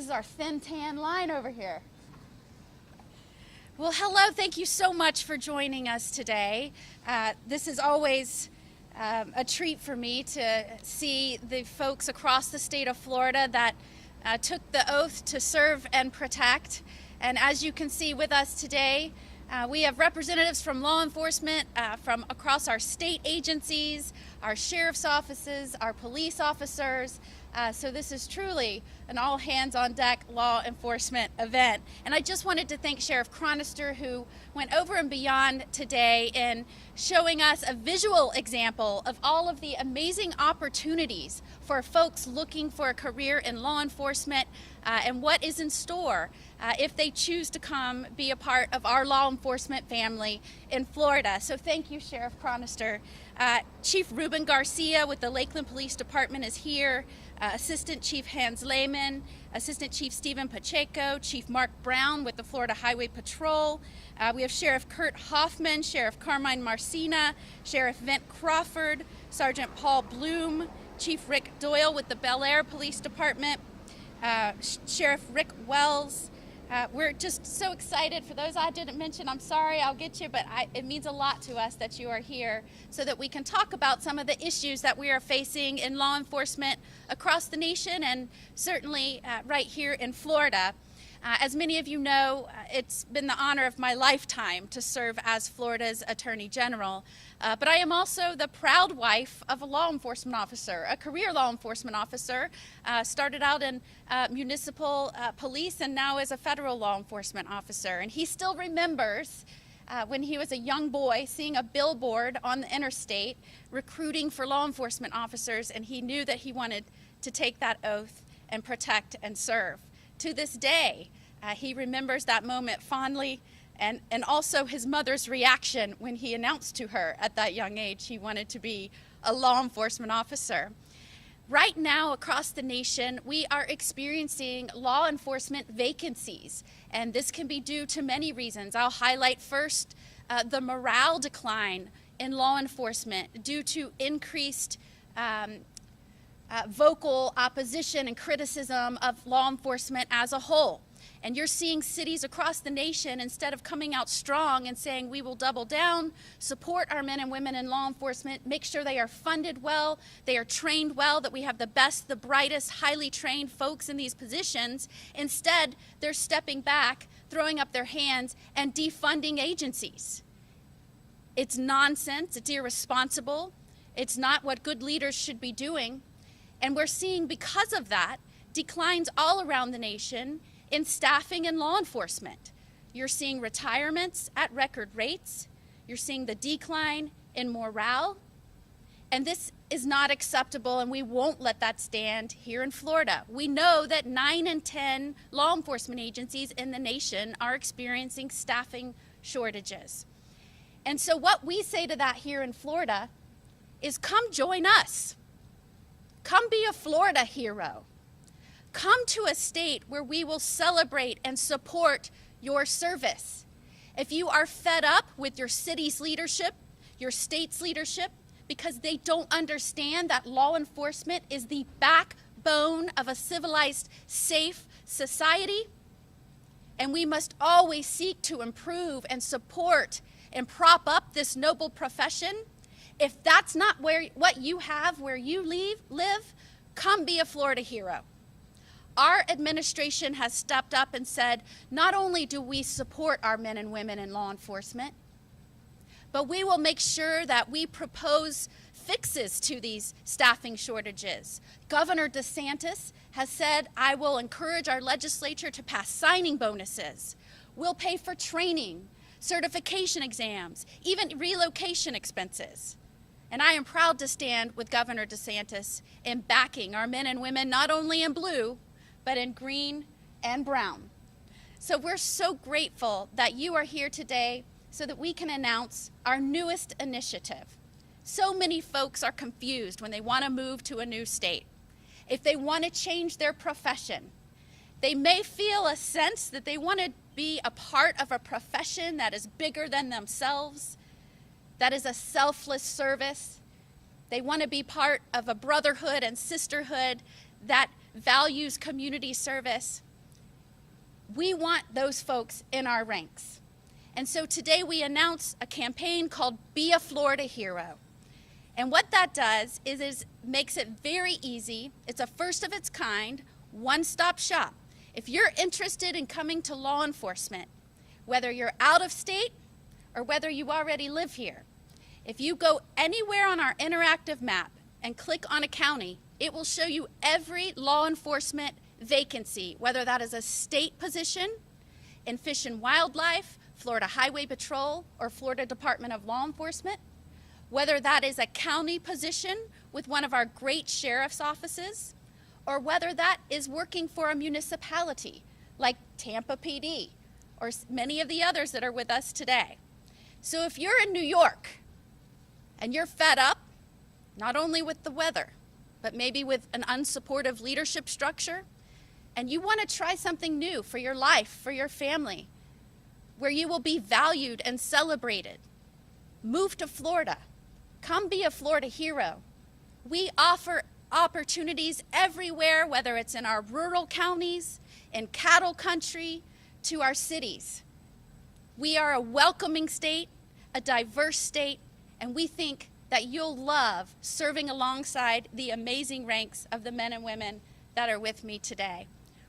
This is our thin tan line over here. Well, hello. Thank you so much for joining us today. This is always a treat for me to see the folks across the state of Florida that took the oath to serve and protect. And as you can see with us today, we have representatives from law enforcement from across our state agencies, our sheriff's offices, our police officers. So this is truly an all hands on deck law enforcement event. And I just wanted to thank Sheriff Chronister, who went over and beyond today in showing us a visual example of all of the amazing opportunities for folks looking for a career in law enforcement and what is in store if they choose to come be a part of our law enforcement family in Florida. So thank you, Sheriff Chronister. Chief Ruben Garcia with the Lakeland Police Department is here. Assistant Chief Hans Lehman, Assistant Chief Stephen Pacheco, Chief Mark Brown with the Florida Highway Patrol. We have Sheriff Kurt Hoffman, Sheriff Carmine Marcina, Sheriff Vent Crawford, Sergeant Paul Bloom, Chief Rick Doyle with the Bel Air Police Department, Sheriff Rick Wells. We're just so excited. For those I didn't mention, I'm sorry, I'll get you, but it means a lot to us that you are here so that we can talk about some of the issues that we are facing in law enforcement across the nation and certainly right here in Florida. As many of you know, it's been the honor of my lifetime to serve as Florida's Attorney General, but I am also the proud wife of a law enforcement officer, a career law enforcement officer, started out in municipal police and now is a federal law enforcement officer. And he still remembers when he was a young boy seeing a billboard on the interstate recruiting for law enforcement officers, and he knew that he wanted to take that oath and protect and serve. To this day, he remembers that moment fondly, and also his mother's reaction when he announced to her at that young age he wanted to be a law enforcement officer. Right now, across the nation, we are experiencing law enforcement vacancies, and this can be due to many reasons. I'll highlight first the morale decline in law enforcement due to increased vocal opposition and criticism of law enforcement as a whole. And you're seeing cities across the nation, instead of coming out strong and saying we will double down, support our men and women in law enforcement, make sure they are funded well, they are trained well, that we have the best, the brightest, highly trained folks in these positions. Instead, they're stepping back, throwing up their hands, and defunding agencies. It's nonsense, it's irresponsible, it's not what good leaders should be doing. And we're seeing, because of that, declines all around the nation in staffing and law enforcement. You're seeing retirements at record rates. You're seeing the decline in morale. And this is not acceptable, and we won't let that stand here in Florida. We know that 9 in 10 law enforcement agencies in the nation are experiencing staffing shortages. And so what we say to that here in Florida is, come join us. Come be a Florida hero. Come to a state where we will celebrate and support your service. If you are fed up with your city's leadership, your state's leadership, because they don't understand that law enforcement is the backbone of a civilized, safe society, and we must always seek to improve and support and prop up this noble profession. If that's not what you have where you live, come be a Florida hero. Our administration has stepped up and said, not only do we support our men and women in law enforcement, but we will make sure that we propose fixes to these staffing shortages. Governor DeSantis has said, I will encourage our legislature to pass signing bonuses. We'll pay for training, certification exams, even relocation expenses. And I am proud to stand with Governor DeSantis in backing our men and women, not only in blue, but in green and brown. So we're so grateful that you are here today so that we can announce our newest initiative. So many folks are confused when they want to move to a new state. If they want to change their profession, they may feel a sense that they want to be a part of a profession that is bigger than themselves, that is a selfless service. They want to be part of a brotherhood and sisterhood that values community service. We want those folks in our ranks. And so today we announce a campaign called Be a Florida Hero. And what that does is makes it very easy. It's a first of its kind, one-stop shop. If you're interested in coming to law enforcement, whether you're out of state or whether you already live here, if you go anywhere on our interactive map and click on a county, it will show you every law enforcement vacancy, whether that is a state position in Fish and Wildlife, Florida Highway Patrol, or Florida Department of Law Enforcement, whether that is a county position with one of our great sheriff's offices, or whether that is working for a municipality like Tampa PD or many of the others that are with us today. So if you're in New York and you're fed up, not only with the weather, but maybe with an unsupportive leadership structure, and you want to try something new for your life, for your family, where you will be valued and celebrated, move to Florida. Come be a Florida hero. We offer opportunities everywhere, whether it's in our rural counties, in cattle country, to our cities. We are a welcoming state, a diverse state, and we think that you'll love serving alongside the amazing ranks of the men and women that are with me today.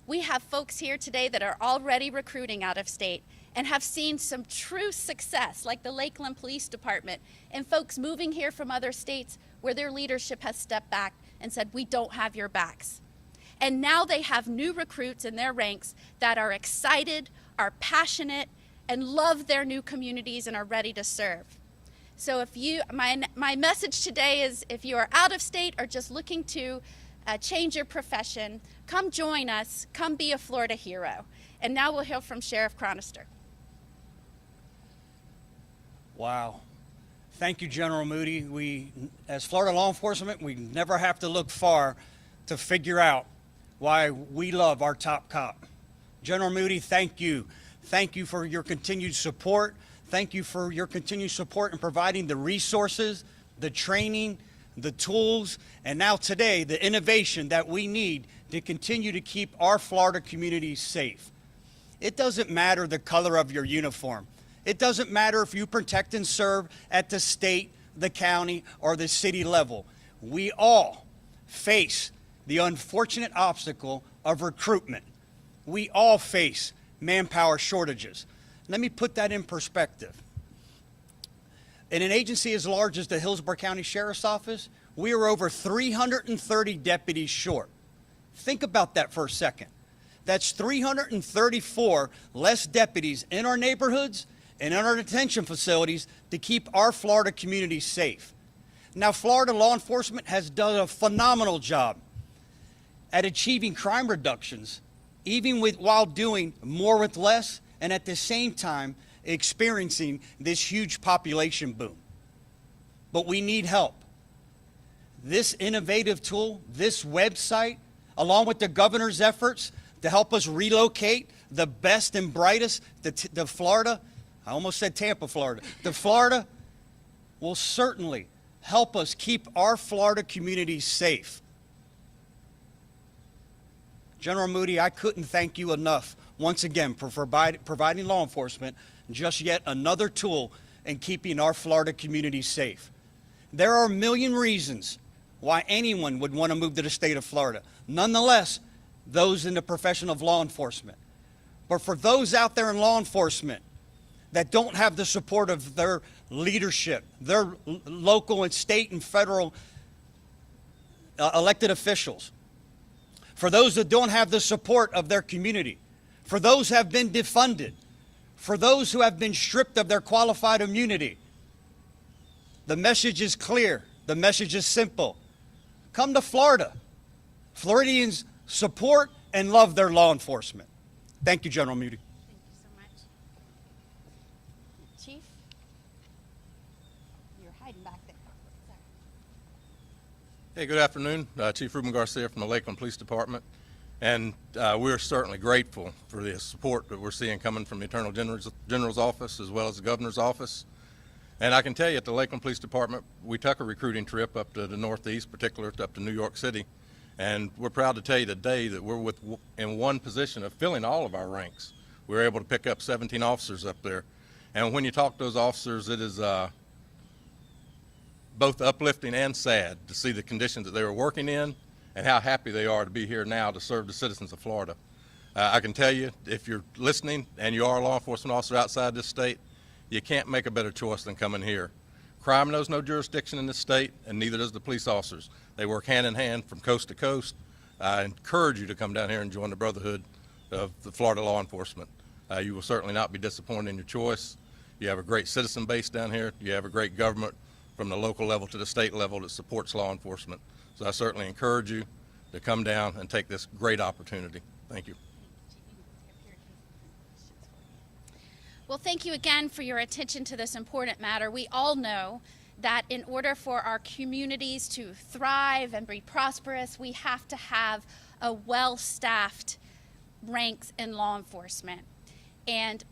We have folks here today that are already recruiting out of state and have seen some true success, like the Lakeland Police Department, and folks moving here from other states where their leadership has stepped back and said, we don't have your backs. And now they have new recruits in their ranks that are excited, are passionate, and love their new communities and are ready to serve. So if you, my message today is, if you are out of state or just looking to change your profession, come join us, come be a Florida hero. And now we'll hear from Sheriff Chronister. Wow. Thank you, General Moody. We, as Florida law enforcement, we never have to look far to figure out why we love our top cop. General Moody, thank you. Thank you for your continued support. Thank you for your continued support in providing the resources, the training, the tools, and now today, the innovation that we need to continue to keep our Florida communities safe. It doesn't matter the color of your uniform. It doesn't matter if you protect and serve at the state, the county, or the city level. We all face the unfortunate obstacle of recruitment. We all face manpower shortages. Let me put that in perspective. In an agency as large as the Hillsborough County Sheriff's Office, we are over 330 deputies short. Think about that for a second. That's 334 less deputies in our neighborhoods and in our detention facilities to keep our Florida communities safe. Now, Florida law enforcement has done a phenomenal job at achieving crime reductions, even while doing more with less, and at the same time experiencing this huge population boom. But we need help. This innovative tool, this website, along with the governor's efforts to help us relocate the best and brightest to Florida, I almost said Tampa, Florida, to Florida, will certainly help us keep our Florida communities safe. General Moody, I couldn't thank you enough once again for providing law enforcement just yet another tool in keeping our Florida communities safe. There are a million reasons why anyone would want to move to the state of Florida. Nonetheless, those in the profession of law enforcement. But for those out there in law enforcement that don't have the support of their leadership, their local and state and federal elected officials, for those that don't have the support of their community, for those who have been defunded, for those who have been stripped of their qualified immunity, the message is clear. The message is simple. Come to Florida. Floridians support and love their law enforcement. Thank you, General Moody. Thank you so much. Chief? You're hiding back there. Sorry. Hey, good afternoon. Chief Ruben Garcia from the Lakeland Police Department. And we're certainly grateful for the support that we're seeing coming from the Attorney General's office as well as the Governor's office. And I can tell you at the Lakeland Police Department, we took a recruiting trip up to the Northeast, particularly up to New York City. And we're proud to tell you today that we're in one position of filling all of our ranks. We were able to pick up 17 officers up there. And when you talk to those officers, it is both uplifting and sad to see the conditions that they were working in and how happy they are to be here now to serve the citizens of Florida. I can tell you, if you're listening and you are a law enforcement officer outside this state, you can't make a better choice than coming here. Crime knows no jurisdiction in this state, and neither does the police officers. They work hand in hand from coast to coast. I encourage you to come down here and join the brotherhood of the Florida law enforcement. You will certainly not be disappointed in your choice. You have a great citizen base down here. You have a great government from the local level to the state level that supports law enforcement. So I certainly encourage you to come down and take this great opportunity. Thank you. Well, thank you again for your attention to this important matter. We all know that in order for our communities to thrive and be prosperous, we have to have a well-staffed ranks in law enforcement. And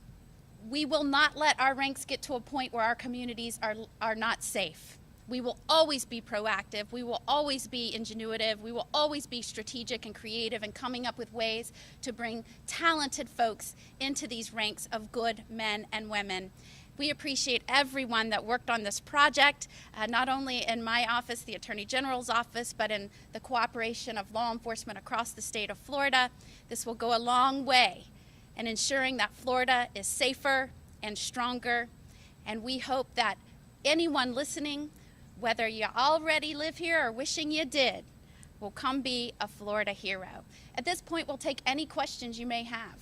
we will not let our ranks get to a point where our communities are not safe. We will always be proactive. We will always be ingenuitive. We will always be strategic and creative and coming up with ways to bring talented folks into these ranks of good men and women. We appreciate everyone that worked on this project, not only in my office, the Attorney General's office, but in the cooperation of law enforcement across the state of Florida. This will go a long way in ensuring that Florida is safer and stronger. And we hope that anyone listening, whether you already live here or wishing you did, will come be a Florida hero. At this point, we'll take any questions you may have.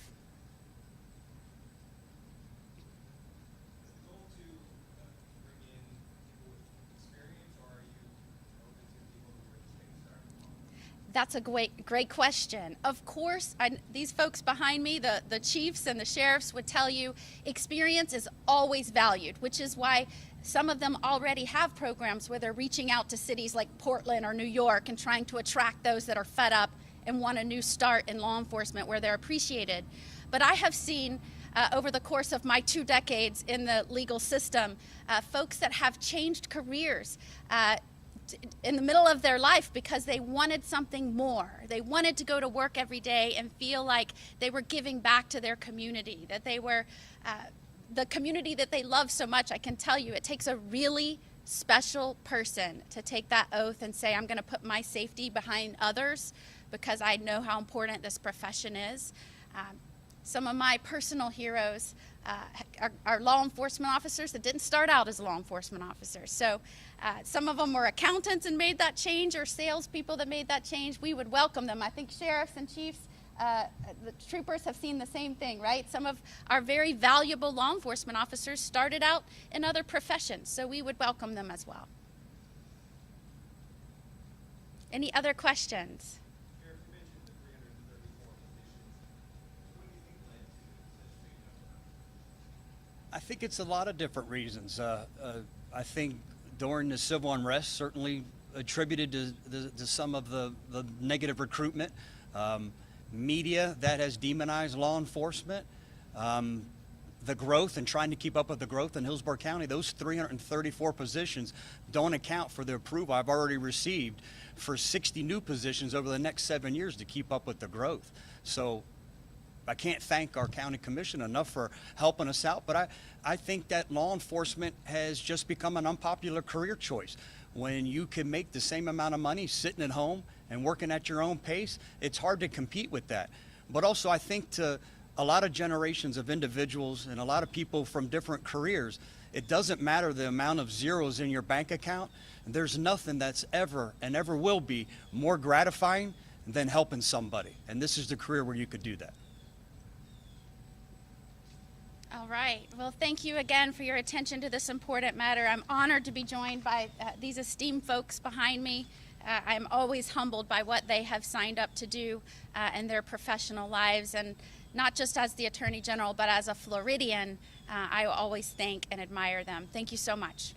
That's a great question. Of course, these folks behind me, the chiefs and the sheriffs would tell you experience is always valued, which is why some of them already have programs where they're reaching out to cities like Portland or New York and trying to attract those that are fed up and want a new start in law enforcement where they're appreciated. But I have seen over the course of my 2 decades in the legal system, folks that have changed careers in the middle of their life because they wanted something more. They wanted to go to work every day and feel like they were giving back to their community, that they were the community that they love so much. I can tell you it takes a really special person to take that oath and say, I'm going to put my safety behind others because I know how important this profession is. Some of my personal heroes are law enforcement officers that didn't start out as law enforcement officers. So some of them were accountants and made that change, or salespeople that made that change. We would welcome them. I think sheriffs and chiefs, the troopers have seen the same thing, right? Some of our very valuable law enforcement officers started out in other professions, so we would welcome them as well. Any other questions? I think it's a lot of different reasons. I think during the civil unrest certainly attributed to some of the negative recruitment. Media that has demonized law enforcement. The growth and trying to keep up with the growth in Hillsborough County, those 334 positions don't account for the approval I've already received for 60 new positions over the next 7 years to keep up with the growth. So I can't thank our county commission enough for helping us out, but I think that law enforcement has just become an unpopular career choice. When you can make the same amount of money sitting at home and working at your own pace, it's hard to compete with that. But also I think to a lot of generations of individuals and a lot of people from different careers, it doesn't matter the amount of zeros in your bank account. There's nothing that's ever and ever will be more gratifying than helping somebody. And this is the career where you could do that. All right. Well, thank you again for your attention to this important matter. I'm honored to be joined by these esteemed folks behind me. I'm always humbled by what they have signed up to do in their professional lives, and not just as the Attorney General, but as a Floridian, I always thank and admire them. Thank you so much.